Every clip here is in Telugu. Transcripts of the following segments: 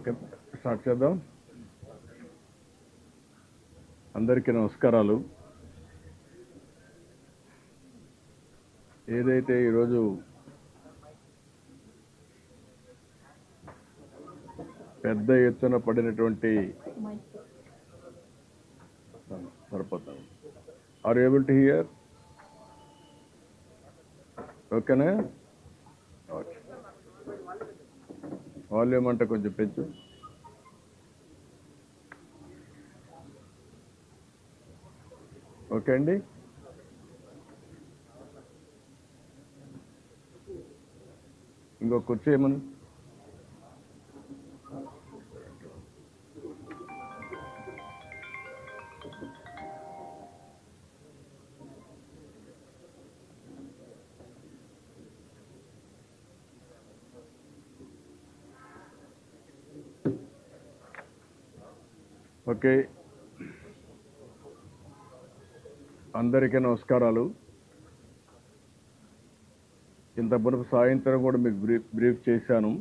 ఓకే, స్టార్ట్ చేద్దాం. అందరికీ నమస్కారాలు. ఏదైతే ఈరోజు పెద్ద ఎత్తున పడినటువంటి సరిపోతాను. Are able to hear? ఓకేనా? ఓకే, వాల్యూమ్ అంటే కొంచెం పెంచు. ఓకే అండి. ఇంకో కుర్చీ ఏమని? ఓకే, అందరికీ నమస్కారాలు. ఇంత మునుపు సాయంత్రం కూడా మీకు బ్రీఫ్ చేశాను.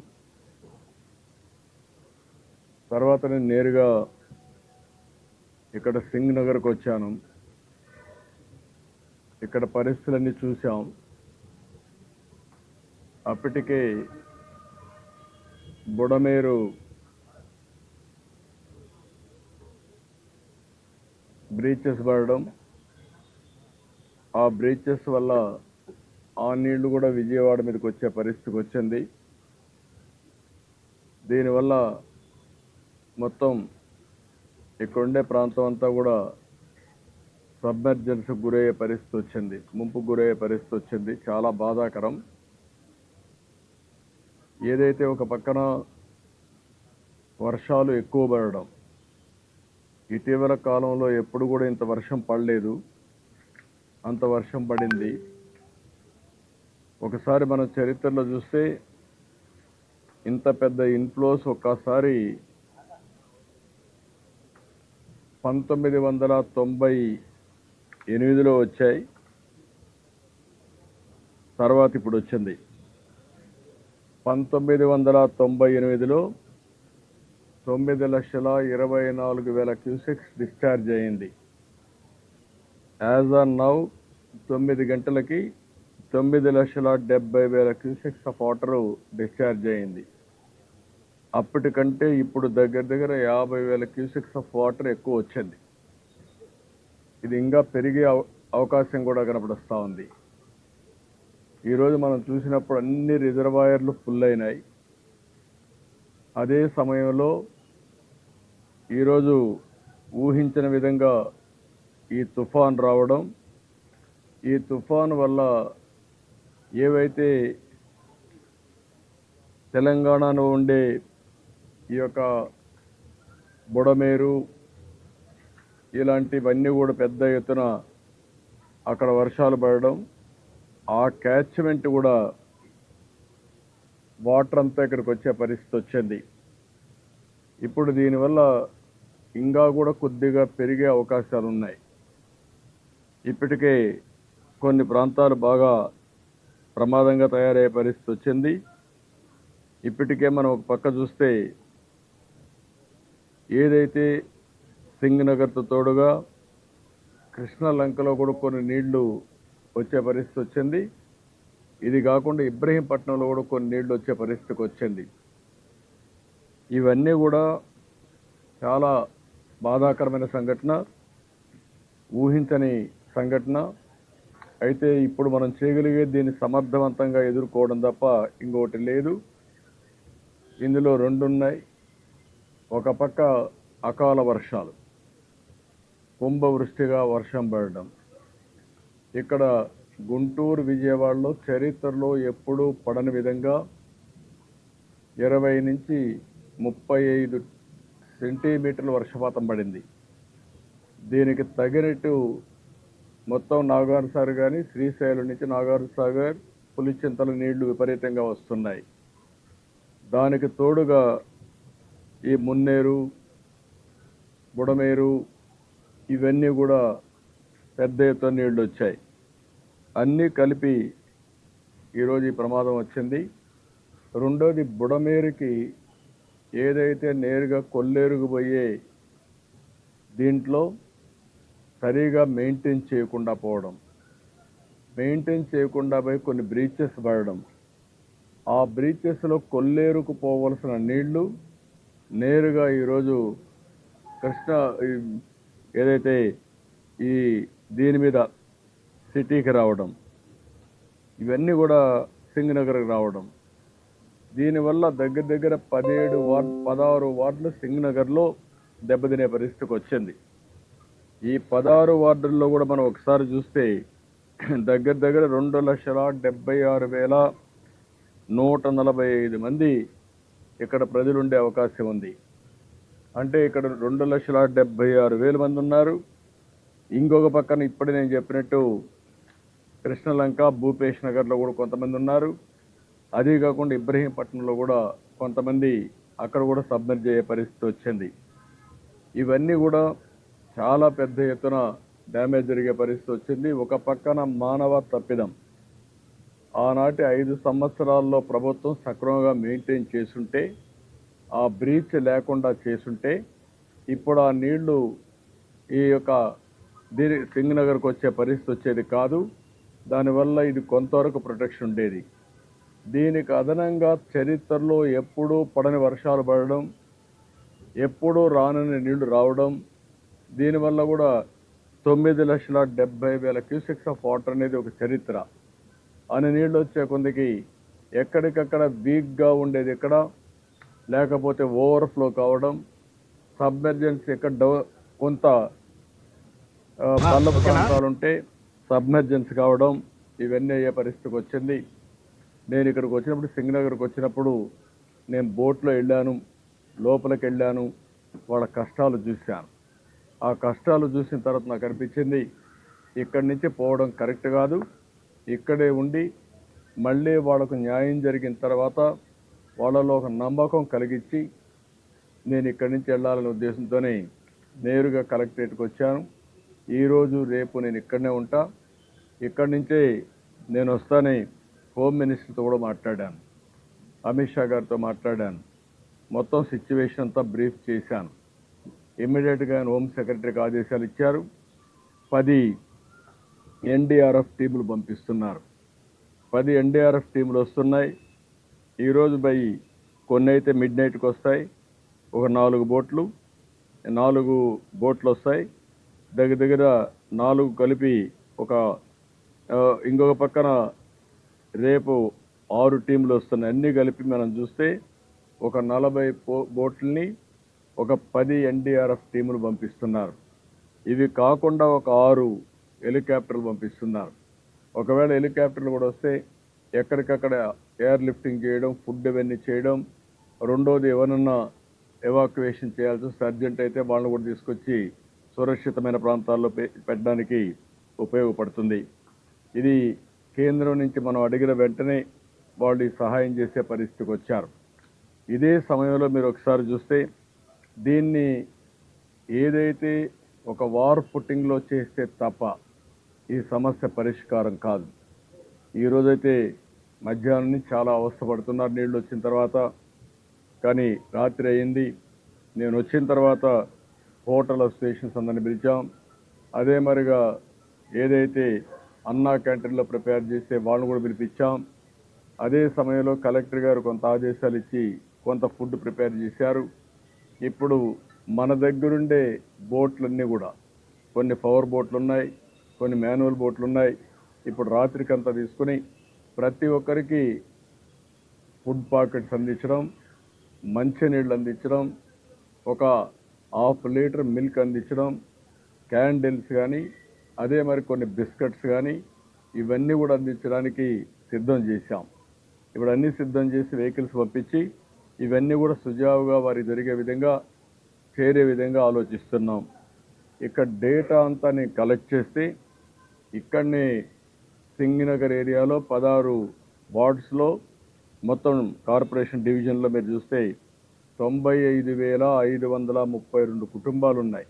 తర్వాత నేను నేరుగా ఇక్కడ సింగ్ నగర్కి వచ్చాను. ఇక్కడ పరిస్థితులన్నీ చూసాం. అప్పటికే బుడమేరు బ్రీచెస్ పడడం, ఆ బ్రీచెస్ వల్ల ఆ నీళ్లు కూడా విజయవాడ మీదకి వచ్చే పరిస్థితికి వచ్చింది. దీనివల్ల మొత్తం ఇక్కడుండే ప్రాంతం అంతా కూడా సబ్మెర్జెన్స్కి గురయ్యే పరిస్థితి వచ్చింది, ముంపుకు గురయ్యే పరిస్థితి వచ్చింది. చాలా బాధాకరం. ఏదైతే ఒక పక్కన వర్షాలు ఎక్కువ పడడం, ఇటీవల కాలంలో ఎప్పుడు కూడా ఇంత వర్షం పడలేదు, అంత వర్షం పడింది. ఒకసారి మన చరిత్రలో చూస్తే ఇంత పెద్ద ఇన్ఫ్లోస్ ఒక్కసారి 1998లో వచ్చాయి. తర్వాత ఇప్పుడు వచ్చింది. 1998లో 9,24,000 క్యూసెక్స్ డిశ్చార్జ్ అయింది. యాజ్ ఆన్ నౌ 9 గంటలకి 9,70,000 క్యూసెక్స్ ఆఫ్ వాటర్ డిశ్చార్జ్ అయింది. అప్పటికంటే ఇప్పుడు దగ్గర దగ్గర 50,000 క్యూసెక్స్ ఆఫ్ వాటర్ ఎక్కువ వచ్చింది. ఇది ఇంకా పెరిగే అవకాశం కూడా కనపడుస్తూ ఉంది. ఈరోజు మనం చూసినప్పుడు అన్ని రిజర్వాయర్లు ఫుల్ అయినాయి. అదే సమయంలో ఈరోజు ఊహించిన విధంగా ఈ తుఫాన్ రావడం, ఈ తుఫాన్ వల్ల ఏవైతే తెలంగాణలో ఉండే ఈ యొక్క బుడమేరు ఇలాంటివన్నీ కూడా పెద్ద ఎత్తున అక్కడ వర్షాలు పడడం, ఆ క్యాచ్మెంట్ కూడా వాటర్ అంతా ఇక్కడికి వచ్చే పరిస్థితి వచ్చింది. ఇప్పుడు దీనివల్ల ఇంకా కూడా కొద్దిగా పెరిగే అవకాశాలు ఉన్నాయి. ఇప్పటికే కొన్ని ప్రాంతాలు బాగా ప్రమాదంగా తయారయ్యే పరిస్థితి వచ్చింది. ఇప్పటికే మనం ఒక పక్క చూస్తే ఏదైతే సింగ్ నగర్తో తోడుగా కృష్ణ లంకలో కూడా కొన్ని నీళ్లు వచ్చే పరిస్థితి వచ్చింది. ఇది కాకుండా ఇబ్రహీంపట్నంలో కూడా కొన్ని నీళ్లు వచ్చే పరిస్థితికి వచ్చింది. ఇవన్నీ కూడా చాలా బాధాకరమైన సంఘటన, ఊహించని సంఘటన. అయితే ఇప్పుడు మనం చేయగలిగేది దీన్ని సమర్థవంతంగా ఎదుర్కోవడం తప్ప ఇంకొకటి లేదు. ఇందులో రెండు ఉన్నాయి. ఒక పక్క అకాల వర్షాలు, కుంభవృష్టిగా వర్షం పడడం. ఇక్కడ గుంటూరు, విజయవాడలో చరిత్రలో ఎప్పుడూ పడని విధంగా 20 నుంచి 35 సెంటీమీటర్ల వర్షపాతం పడింది. దీనికి తగినట్టు మొత్తం నాగార్జున సాగర్ కానీ, శ్రీశైలం నుంచి నాగార్జున సాగర్, పులిచింతల నీళ్లు విపరీతంగా వస్తున్నాయి. దానికి తోడుగా ఈ మున్నేరు, బుడమేరు ఇవన్నీ కూడా పెద్ద ఎత్తున నీళ్లు వచ్చాయి. అన్నీ కలిపి ఈరోజు ఈ ప్రమాదం వచ్చింది. రెండోది, బుడమేరుకి ఏదైతే నేరుగా కొల్లేరుకు పోయే దీంట్లో సరిగా మెయింటైన్ చేయకుండా పోవడం, మెయింటైన్ చేయకుండా పోయి కొన్ని బ్రీచెస్ పడడం, ఆ బ్రీచెస్లో కొల్లేరుకు పోవలసిన నీళ్లు నేరుగా ఈరోజు కృష్ణ ఏదైతే ఈ దీని మీద సిటీకి రావడం, ఇవన్నీ కూడా సింగనగర్కి రావడం, దీనివల్ల దగ్గర దగ్గర 16 వార్డులు సింగనగర్లో దెబ్బతినే పరిస్థితికి వచ్చింది. ఈ 16 వార్డుల్లో కూడా మనం ఒకసారి చూస్తే దగ్గర దగ్గర 2,76,145 మంది ఇక్కడ ప్రజలు ఉండే అవకాశం ఉంది. అంటే ఇక్కడ 2,76,000 మంది ఉన్నారు. ఇంకొక పక్కన ఇప్పుడు నేను చెప్పినట్టు కృష్ణలంక, భూపేష్ నగర్లో కూడా కొంతమంది ఉన్నారు. అదే కాకుండా ఇబ్రహీంపట్నంలో కూడా కొంతమంది అక్కడ కూడా సబ్మెర్జ్ అయ్యే పరిస్థితి వచ్చింది. ఇవన్నీ కూడా చాలా పెద్ద ఎత్తున డ్యామేజ్ జరిగే పరిస్థితి వచ్చింది. ఒక పక్కన మానవ తప్పిదం. ఆనాటి 5 సంవత్సరాల్లో ప్రభుత్వం సక్రమంగా మెయింటైన్ చేసుంటే, ఆ బ్రీచ్ లేకుండా చేసుంటే ఇప్పుడు ఆ నీళ్లు ఈ యొక్క సింగనగర్కి వచ్చే పరిస్థితి వచ్చేది కాదు. దానివల్ల ఇది కొంతవరకు ప్రొటెక్షన్ ఉండేది. దీనికి అదనంగా చరిత్రలో ఎప్పుడూ పడని వర్షాలు పడడం, ఎప్పుడూ రానని నీళ్లు రావడం, దీనివల్ల కూడా 9,70,000 క్యూసెక్స్ ఆఫ్ వాటర్ అనేది ఒక చరిత్ర. అని నీళ్ళు వచ్చే కొందికి ఎక్కడికక్కడ వీక్గా ఉండేది ఎక్కడ, లేకపోతే ఓవర్ఫ్లో కావడం, సబ్మెర్జెన్స్ ఎక్కడ కొంత పల్లపు ప్రాంతాలుంటే సబ్మెర్జెన్స్ కావడం, ఇవన్నీ అయ్యే పరిస్థితికి వచ్చింది. నేను ఇక్కడికి వచ్చినప్పుడు, సింగనగర్కి వచ్చినప్పుడు నేను బోట్లో వెళ్ళాను, లోపలికి వెళ్ళాను, వాళ్ళ కష్టాలు చూశాను. ఆ కష్టాలు చూసిన తర్వాత నాకు అనిపించింది ఇక్కడి నుంచి పోవడం కరెక్ట్ కాదు. ఇక్కడే ఉండి మళ్ళీ వాళ్ళకు న్యాయం జరిగిన తర్వాత వాళ్ళలో ఒక నమ్మకం కలిగించి నేను ఇక్కడి నుంచి వెళ్ళాలనే ఉద్దేశంతోనే నేరుగా కలెక్టరేట్కి వచ్చాను. ఈరోజు రేపు నేను ఇక్కడనే ఉంటా. ఇక్కడి నుంచే నేను వస్తానే హోమ్ మినిస్టర్తో కూడా మాట్లాడాను, అమిత్ షా గారితో మాట్లాడాను, మొత్తం సిచ్యువేషన్ అంతా బ్రీఫ్ చేశాను. ఇమ్మీడియట్గా ఆయన హోమ్ సెక్రటరీకి ఆదేశాలు ఇచ్చారు. 10 ఎన్డీఆర్ఎఫ్ టీములు పంపిస్తున్నారు. 10 ఎన్డీఆర్ఎఫ్ టీములు వస్తున్నాయి. ఈరోజు కొన్ని అయితే మిడ్ నైట్కి వస్తాయి. ఒక 4 బోట్లు వస్తాయి. దగ్గర దగ్గర 4 కలిపి ఇంకొక పక్కన రేపు 6 టీములు వస్తున్నాయి. అన్నీ కలిపి మనం చూస్తే ఒక 40 బోట్లని, ఒక 10 ఎన్డీఆర్ఎఫ్ టీములు పంపిస్తున్నారు. ఇవి కాకుండా ఒక 6 హెలికాప్టర్లు పంపిస్తున్నారు. ఒకవేళ హెలికాప్టర్లు కూడా వస్తే ఎక్కడికక్కడ ఎయిర్ లిఫ్టింగ్ చేయడం, ఫుడ్ ఇవన్నీ చేయడం. రెండోది ఎవరన్నా ఎవాక్యువేషన్ చేయాల్సి వస్తే అర్జెంట్ అయితే వాళ్ళని కూడా తీసుకొచ్చి సురక్షితమైన ప్రాంతాల్లో పెట్టడానికి ఉపయోగపడుతుంది. ఇది కేంద్రం నుంచి మనం అడిగిన వెంటనే వాళ్ళు ఈ సహాయం చేసే పరిస్థితికి వచ్చారు. ఇదే సమయంలో మీరు ఒకసారి చూస్తే దీన్ని ఏదైతే ఒక వార్ ఫుట్టింగ్లో చేస్తే తప్ప ఈ సమస్య పరిష్కారం కాదు. ఈరోజైతే మధ్యాహ్నం నుంచి చాలా అవస్థపడుతున్నారు నీళ్ళు వచ్చిన తర్వాత. కానీ రాత్రి అయింది. నేను వచ్చిన తర్వాత హోటల్ అసోసియేషన్స్ అందరిని పిలిచాం. అదే మరిగా ఏదైతే అన్నా క్యాంటీన్లో ప్రిపేర్ చేస్తే వాళ్ళని కూడా పిలిపించాం. అదే సమయంలో కలెక్టర్ గారు కొంత ఆదేశాలు ఇచ్చి కొంత ఫుడ్ ప్రిపేర్ చేశారు. ఇప్పుడు మన దగ్గరుండే బోట్లన్నీ కూడా కొన్ని పవర్ బోట్లు ఉన్నాయి, కొన్ని మాన్యువల్ బోట్లు ఉన్నాయి. ఇప్పుడు రాత్రికంతా తీసుకుని ప్రతి ఒక్కరికి ఫుడ్ పాకెట్స్ అందించడం, మంచినీళ్ళు అందించడం, ఒక 1/2 లీటర్ మిల్క్ అందించడం, క్యాండిల్స్ కానీ అదే మరి కొన్ని బిస్కెట్స్ కానీ ఇవన్నీ కూడా అందించడానికి సిద్ధం చేశాం. ఇప్పుడు అన్నీ సిద్ధం చేసి వెహికల్స్ పంపించి ఇవన్నీ కూడా సుజావుగా వారికి జరిగే విధంగా చేరే విధంగా ఆలోచిస్తున్నాం. ఇక్కడ డేటా అంతా నేను కలెక్ట్ చేస్తే ఇక్కడనే సింగనగర్ ఏరియాలో 16 వార్డ్స్లో మొత్తం కార్పొరేషన్ డివిజన్లో మీరు చూస్తే 95,532 కుటుంబాలు ఉన్నాయి.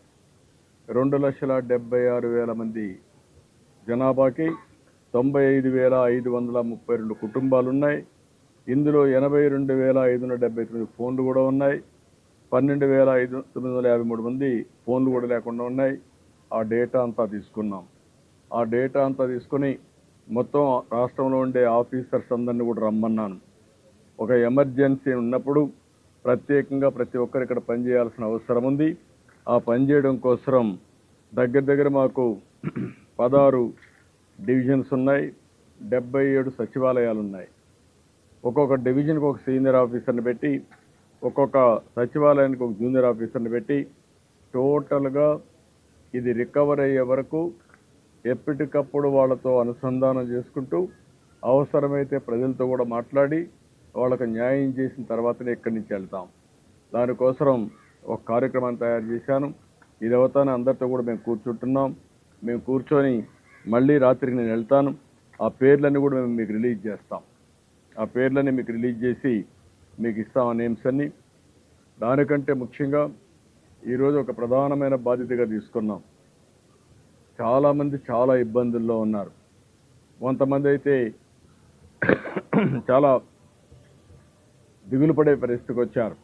2,76,000 మంది జనాభాకి 95,532 కుటుంబాలు ఉన్నాయి. ఇందులో 82,579 ఫోన్లు కూడా ఉన్నాయి. 12,953 మంది ఫోన్లు కూడా లేకుండా ఉన్నాయి. ఆ డేటా అంతా తీసుకున్నాం. ఆ డేటా అంతా తీసుకుని మొత్తం రాష్ట్రంలో ఉండే ఆఫీసర్స్ అందరినీ కూడా రమ్మన్నాను. ఒక ఎమర్జెన్సీ ఉన్నప్పుడు ప్రత్యేకంగా ప్రతి ఒక్కరు ఇక్కడ పనిచేయాల్సిన అవసరం ఉంది. ఆ పనిచేయడం కోసం దగ్గర మాకు 16 డివిజన్స్ ఉన్నాయి, 77 సచివాలయాలు ఉన్నాయి. ఒక్కొక్క డివిజన్కి ఒక సీనియర్ ఆఫీసర్ని పెట్టి, ఒక్కొక్క సచివాలయానికి ఒక జూనియర్ ఆఫీసర్ని పెట్టి టోటల్గా ఇది రికవర్ అయ్యే వరకు ఎప్పటికప్పుడు వాళ్ళతో అనుసంధానం చేసుకుంటూ అవసరమైతే ప్రజలతో కూడా మాట్లాడి వాళ్ళకు న్యాయం చేసిన తర్వాతనే ఇక్కడి నుంచి వెళ్తాం. దానికోసం ఒక కార్యక్రమాన్ని తయారు చేశాను. ఇది అవుతానే అందరితో కూడా మేము కూర్చుంటున్నాం. మేము కూర్చొని మళ్ళీ రాత్రికి నేను వెళ్తాను. ఆ పేర్లన్నీ కూడా మేము మీకు రిలీజ్ చేస్తాం. ఆ పేర్లన్నీ మీకు రిలీజ్ చేసి మీకు ఇస్తాం ఆ నేమ్స్ అన్ని. దానికంటే ముఖ్యంగా ఈరోజు ఒక ప్రధానమైన బాధ్యతగా తీసుకున్నాం. చాలామంది చాలా ఇబ్బందుల్లో ఉన్నారు. కొంతమంది అయితే చాలా దిగులు పడే పరిస్థితికి వచ్చారు.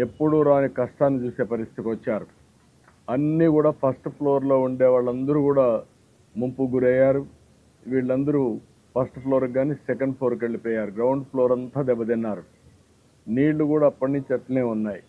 ఎప్పుడూ రాని కష్టాన్ని చూసే పరిస్థితికి వచ్చారు. అన్నీ కూడా ఫస్ట్ ఫ్లోర్లో ఉండే వాళ్ళందరూ కూడా ముంపు గురయ్యారు. వీళ్ళందరూ ఫస్ట్ ఫ్లోర్కి కానీ సెకండ్ ఫ్లోర్కి వెళ్ళిపోయారు. గ్రౌండ్ ఫ్లోర్ అంతా దెబ్బతిన్నారు. నీళ్లు కూడా అప్పటి నుంచి అట్లనే ఉన్నాయి.